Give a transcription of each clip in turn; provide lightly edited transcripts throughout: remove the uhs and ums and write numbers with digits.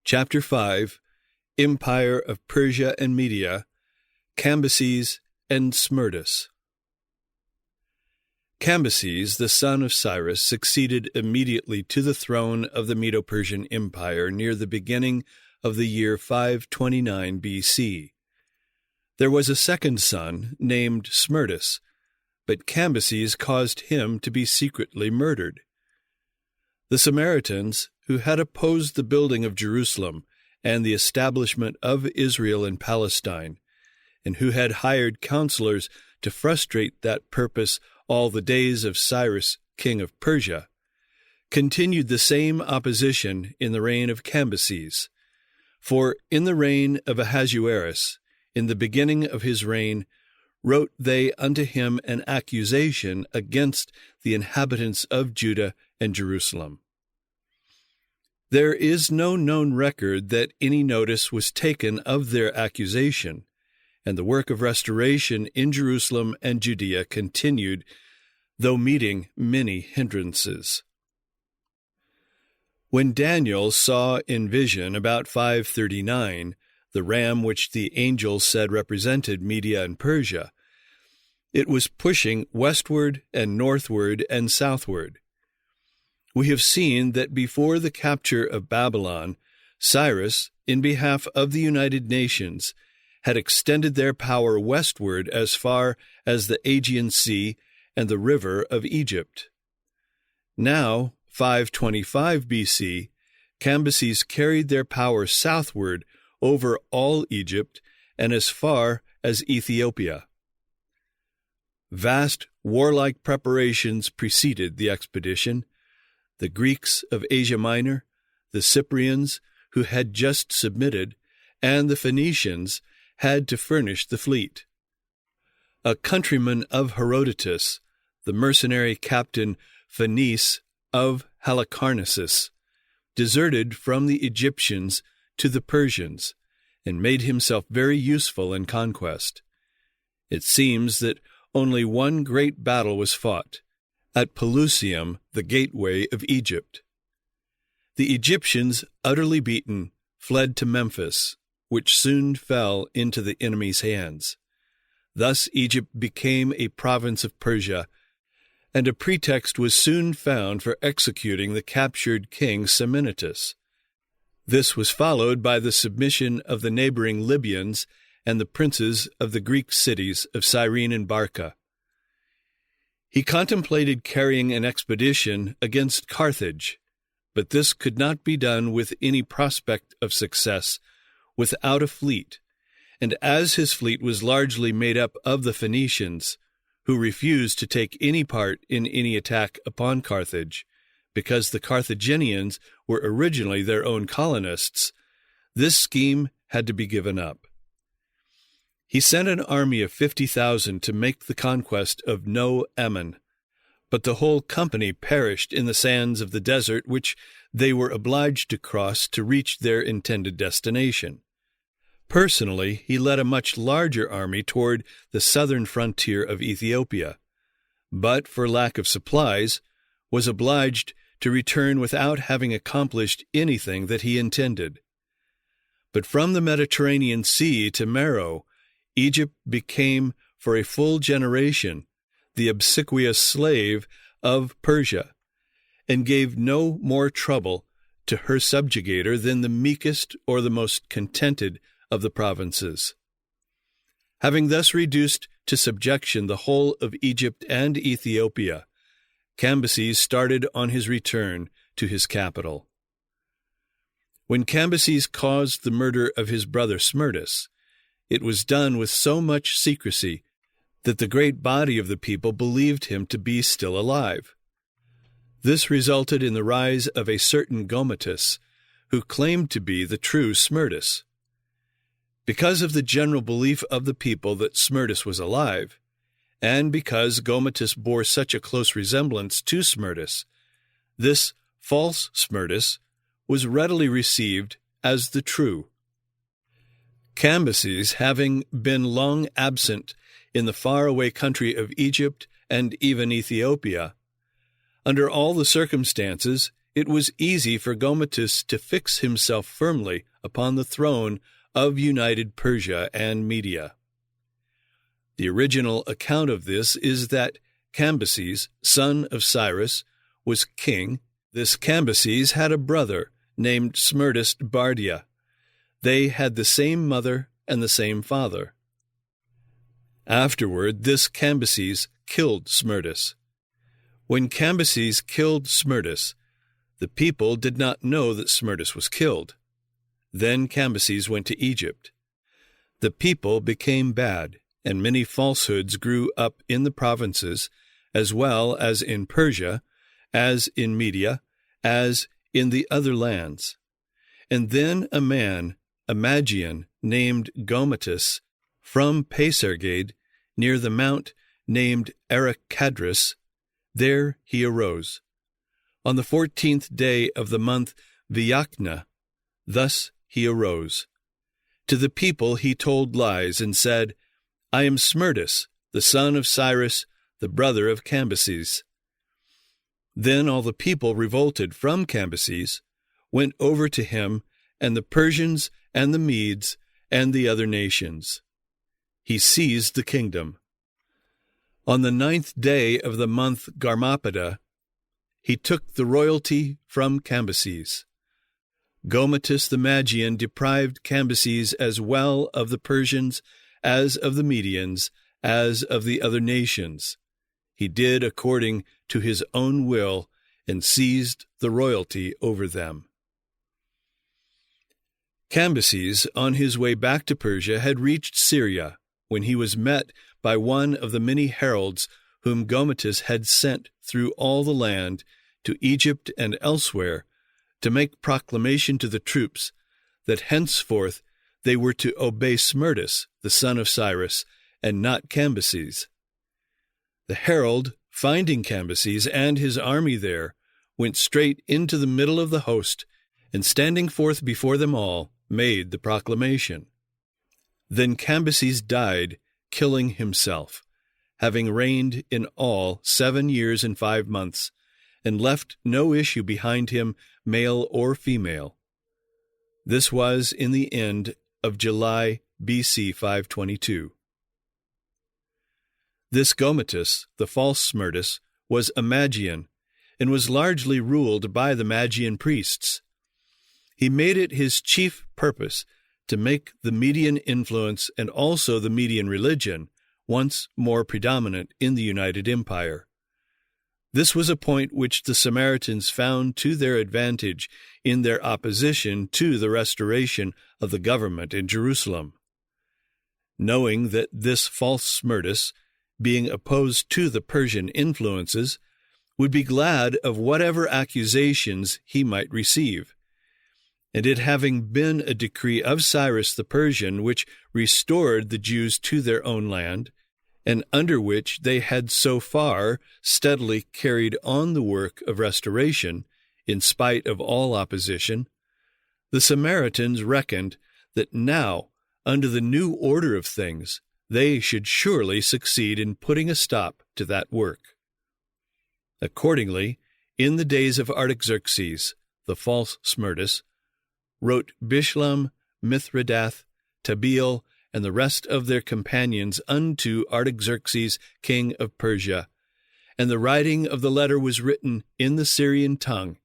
Chapter 5, Empire of Persia and Media, Cambyses and Smerdis. Cambyses, the son of Cyrus, succeeded immediately to the throne of the Medo-Persian Empire near the beginning of the year 529 BC. There was a second son named Smerdis, but Cambyses caused him to be secretly murdered. The Samaritans, who had opposed the building of Jerusalem and the establishment of Israel in Palestine, and who had hired counselors to frustrate that purpose all the days of Cyrus, king of Persia, continued the same opposition in the reign of Cambyses. For in the reign of Ahasuerus, in the beginning of his reign, wrote they unto him an accusation against the inhabitants of Judah and Jerusalem. There is no known record that any notice was taken of their accusation, and the work of restoration in Jerusalem and Judea continued, though meeting many hindrances. When Daniel saw in vision about 539 the ram which the angel said represented Media and Persia, it was pushing westward and northward and southward. We have seen that before the capture of Babylon, Cyrus, in behalf of the United Nations, had extended their power westward as far as the Aegean Sea and the river of Egypt. Now, 525 BC, Cambyses carried their power southward over all Egypt and as far as Ethiopia. Vast warlike preparations preceded the expedition. The Greeks of Asia Minor, the Cyprians, who had just submitted, and the Phoenicians had to furnish the fleet. A countryman of Herodotus, the mercenary captain Phanes of Halicarnassus, deserted from the Egyptians to the Persians, and made himself very useful in conquest. It seems that only one great battle was fought, at Pelusium, the gateway of Egypt. The Egyptians, utterly beaten, fled to Memphis, which soon fell into the enemy's hands. Thus Egypt became a province of Persia, and a pretext was soon found for executing the captured king Semiramis. This was followed by the submission of the neighboring Libyans and the princes of the Greek cities of Cyrene and Barca. He contemplated carrying an expedition against Carthage, but this could not be done with any prospect of success without a fleet, and as his fleet was largely made up of the Phoenicians, who refused to take any part in any attack upon Carthage, because the Carthaginians were originally their own colonists, this scheme had to be given up. He sent an army of 50,000 to make the conquest of No Ammon, but the whole company perished in the sands of the desert which they were obliged to cross to reach their intended destination. Personally, he led a much larger army toward the southern frontier of Ethiopia, but for lack of supplies, was obliged to return without having accomplished anything that he intended. But from the Mediterranean Sea to Meroe, Egypt became, for a full generation, the obsequious slave of Persia, and gave no more trouble to her subjugator than the meekest or the most contented of the provinces. Having thus reduced to subjection the whole of Egypt and Ethiopia, Cambyses started on his return to his capital. When Cambyses caused the murder of his brother Smerdis, it was done with so much secrecy that the great body of the people believed him to be still alive. This resulted in the rise of a certain Gometis, who claimed to be the true Smerdis. Because of the general belief of the people that Smerdis was alive, and because Gometis bore such a close resemblance to Smerdis, this false Smerdis was readily received as the true. Cambyses, having been long absent in the faraway country of Egypt and even Ethiopia, under all the circumstances, it was easy for Gometis to fix himself firmly upon the throne of united Persia and Media. The original account of this is that Cambyses, son of Cyrus, was king. This Cambyses had a brother named Smerdis Bardia. They had the same mother and the same father. Afterward, this Cambyses killed Smerdis. When Cambyses killed Smerdis, the people did not know that Smerdis was killed. Then Cambyses went to Egypt. The people became bad, and many falsehoods grew up in the provinces, as well as in Persia, as in Media, as in the other lands. And then a man, a Magian, named Gometis, from Pasargade, near the mount named Arachadris, there he arose. On the 14th day of the month Viachna, thus he arose. To the people he told lies and said, I am Smerdis, the son of Cyrus, the brother of Cambyses. Then all the people revolted from Cambyses, went over to him, and the Persians and the Medes and the other nations. He seized the kingdom. On the 9th day of the month Garmapada, he took the royalty from Cambyses. Gometis the Magian deprived Cambyses as well of the Persians, as of the Medians, as of the other nations. He did according to his own will and seized the royalty over them. Cambyses, on his way back to Persia, had reached Syria when he was met by one of the many heralds whom Gometis had sent through all the land to Egypt and elsewhere to make proclamation to the troops that henceforth they were to obey Smerdis, the son of Cyrus, and not Cambyses. The herald, finding Cambyses and his army there, went straight into the middle of the host, and standing forth before them all, made the proclamation. Then Cambyses died, killing himself, having reigned in all 7 years and 5 months, and left no issue behind him, male or female. This was in the end of July BC 522. This Gometis, the false Smerdis, was a Magian, and was largely ruled by the Magian priests. He made it his chief purpose to make the Median influence and also the Median religion once more predominant in the United Empire. This was a point which the Samaritans found to their advantage in their opposition to the restoration of the government in Jerusalem. Knowing that this false Smerdis, being opposed to the Persian influences, would be glad of whatever accusations he might receive, and it having been a decree of Cyrus the Persian which restored the Jews to their own land, and under which they had so far steadily carried on the work of restoration, in spite of all opposition, the Samaritans reckoned that now, under the new order of things, they should surely succeed in putting a stop to that work. Accordingly, in the days of Artaxerxes, the false Smerdis, wrote Bishlam, Mithridath, Tabeel, and the rest of their companions unto Artaxerxes, king of Persia. And the writing of the letter was written in the Syrian tongue,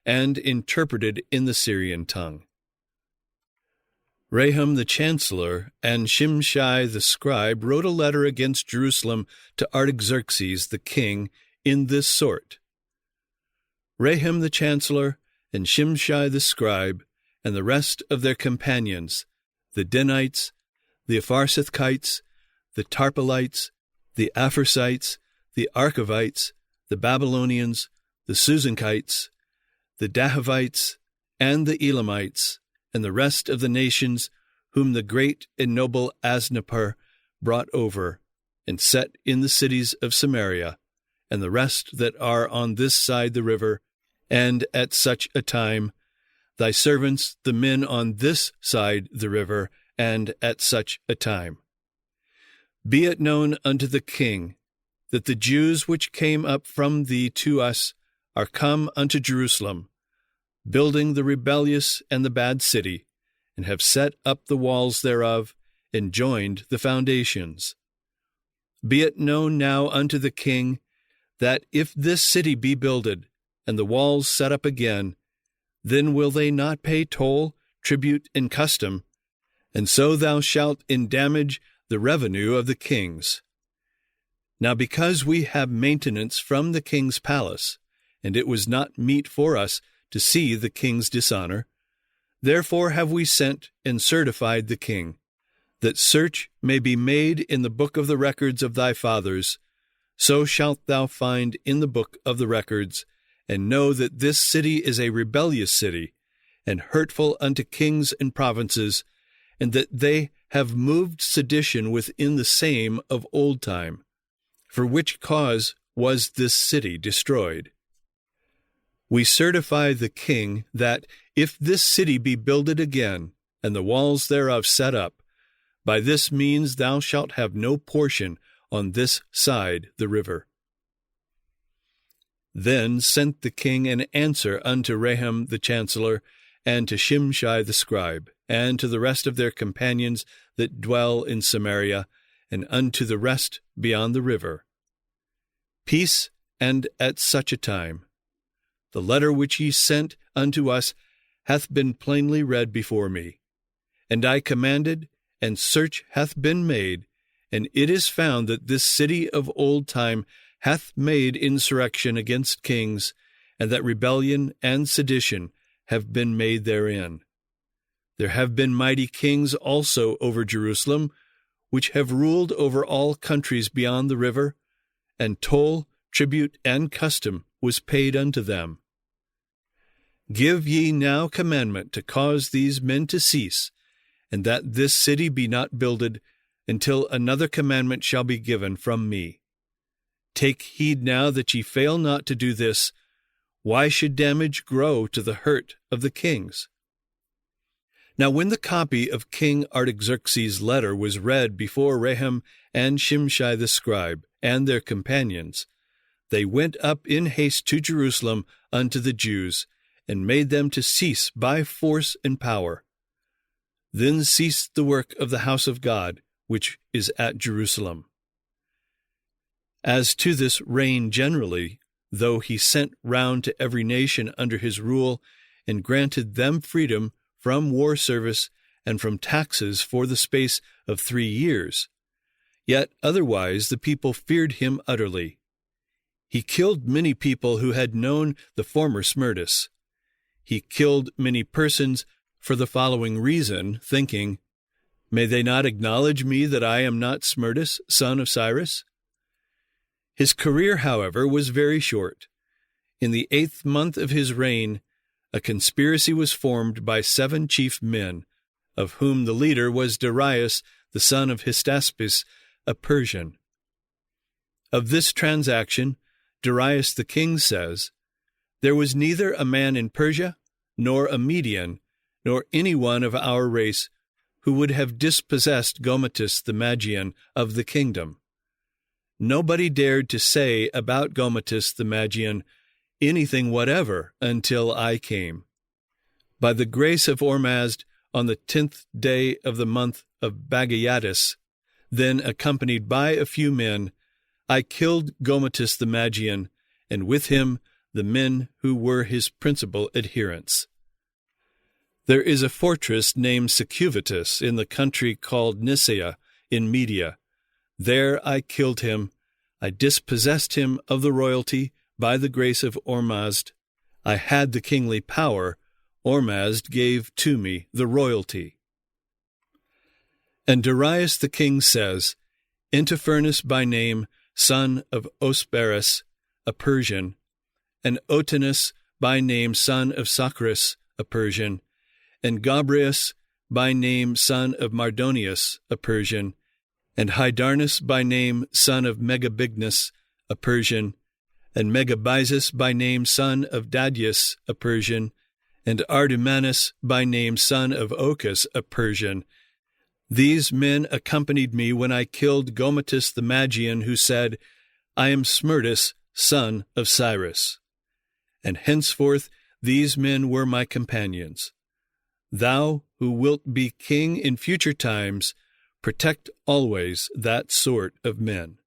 and interpreted in the Syrian tongue. Rahum the chancellor and Shimshai the scribe wrote a letter against Jerusalem to Artaxerxes the king in this sort: Rahum the chancellor and Shimshai the scribe, and the rest of their companions, the Denites, the Apharsithites, the Tarpelites, the Aphersites, the Archavites, the Babylonians, the Susankites, the Dahavites, and the Elamites, and the rest of the nations whom the great and noble Asnapper brought over, and set in the cities of Samaria, and the rest that are on this side the river, and at such a time, thy servants, the men on this side the river, and at such a time. Be it known unto the king that the Jews which came up from thee to us are come unto Jerusalem, building the rebellious and the bad city, and have set up the walls thereof, and joined the foundations. Be it known now unto the king, that if this city be builded, and the walls set up again, then will they not pay toll, tribute, and custom, and so thou shalt endamage the revenue of the kings. Now because we have maintenance from the king's palace, and it was not meet for us to see the king's dishonor, therefore have we sent and certified the king, that search may be made in the book of the records of thy fathers. So shalt thou find in the book of the records, and know that this city is a rebellious city, and hurtful unto kings and provinces, and that they have moved sedition within the same of old time, for which cause was this city destroyed. We certify the king that if this city be builded again, and the walls thereof set up, by this means thou shalt have no portion on this side the river. Then sent the king an answer unto Rehum the chancellor, and to Shimshai the scribe, and to the rest of their companions that dwell in Samaria, and unto the rest beyond the river. Peace, and at such a time. The letter which ye sent unto us hath been plainly read before me. And I commanded, and search hath been made, and it is found that this city of old time hath made insurrection against kings, and that rebellion and sedition have been made therein. There have been mighty kings also over Jerusalem, which have ruled over all countries beyond the river, and toll, tribute, and custom was paid unto them. Give ye now commandment to cause these men to cease, and that this city be not builded, until another commandment shall be given from me. Take heed now that ye fail not to do this. Why should damage grow to the hurt of the kings? Now when the copy of King Artaxerxes' letter was read before Rehum and Shimshai the scribe and their companions, they went up in haste to Jerusalem unto the Jews, and made them to cease by force and power. Then ceased the work of the house of God, which is at Jerusalem. As to this reign generally, though he sent round to every nation under his rule, and granted them freedom from war service and from taxes for the space of 3 years, yet otherwise the people feared him utterly. He killed many people who had known the former Smerdis. He killed many persons for the following reason, thinking, May they not acknowledge me that I am not Smerdis, son of Cyrus? His career, however, was very short. In the 8th month of his reign, a conspiracy was formed by 7 chief men, of whom the leader was Darius, the son of Hystaspes, a Persian. Of this transaction, Darius the king says, There was neither a man in Persia, nor a Median, nor any one of our race who would have dispossessed Gometis the Magian of the kingdom. Nobody dared to say about Gometis the Magian anything whatever until I came. By the grace of Ormazd, on the 10th day of the month of Bagayatis, then accompanied by a few men, I killed Gometis the Magian, and with him the men who were his principal adherents. There is a fortress named Secuvitus in the country called Nisaea in Media. There I killed him. I dispossessed him of the royalty by the grace of Ormazd. I had the kingly power. Ormazd gave to me the royalty. And Darius the king says, Intiphernes by name, son of Osberis, a Persian, and Otanus by name, son of Socris, a Persian, and Gabrius by name, son of Mardonius, a Persian, and Hydarnus by name, son of Megabignus, a Persian, and Megabyzus by name, son of Dadius, a Persian, and Ardumanus by name, son of Ochus, a Persian. These men accompanied me when I killed Gometis the Magian, who said, I am Smerdis, son of Cyrus. And henceforth These men were my companions. Thou, who wilt be king in future times, protect always that sort of men.